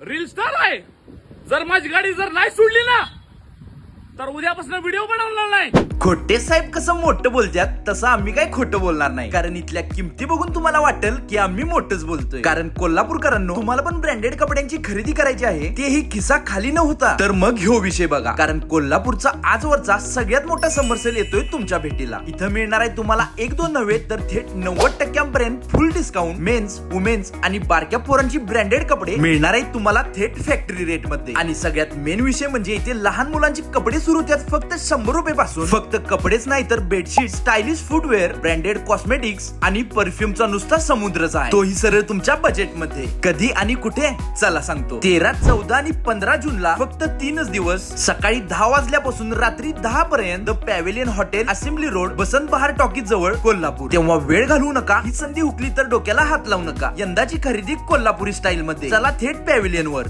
Reel star आहे. जर माझी गाडी जर नाही सोडली ना तर उद्यापासून व्हिडिओ बनवणार नाही. खोटे साहेब कसं मोठं बोलतात तसं आम्ही काय खोटं बोलणार नाही. कारण इथल्या किमती बघून तुम्हाला वाटेल की आम्ही मोठंच बोलतोय. कारण कोल्हापूरकरांनो, तुम्हाला पण ब्रँडेड कपड्यांची खरेदी करायची आहे, तेही खिसा खाली न होता, तर मग ह्यो विषय बघा. कारण कोल्हापूरचा आजवरचा सगळ्यात मोठा समर सेल येतोय तुमच्या भेटीला. इथं मिळणार आहे तुम्हाला 1-2 नव्हे तर थेट 90% फुल डिस्काउंट. मेन्स, वुमेन्स आणि बारक्या पोरांची ब्रँडेड कपडे मिळणार आहेत तुम्हाला थेट फॅक्टरी रेट मध्ये. आणि सगळ्यात मेन विषय म्हणजे इथे लहान मुलांची कपडे सुरू होतात फक्त 100 रुपये पासून. फक्त कपडेच नाही तर bedsheet, stylish footwear, branded cosmetics आणि परफ्यूमचा नुसता समुद्रच आहे, तोही सरळ तुमच्या बजेट मध्ये. कधी आणि कुठे चला सांगतो. 13, 14 आणि 15 जूनला फक्त 3च दिवस, सकाळी 10 वाजल्यापासून रात्री 10 पर्यंत pavilion hotel, assembly road, Basant बहार टॉकीज जवळ कोल्हापूर. तेव्हा वेळ घालवू नका. ही संधी हुकली तर डोक्याला हात लावू नका. यंदाची खरेदी कोल्हापुरी स्टाईल मध्ये. चला थेट पॅव्हिलियन वर.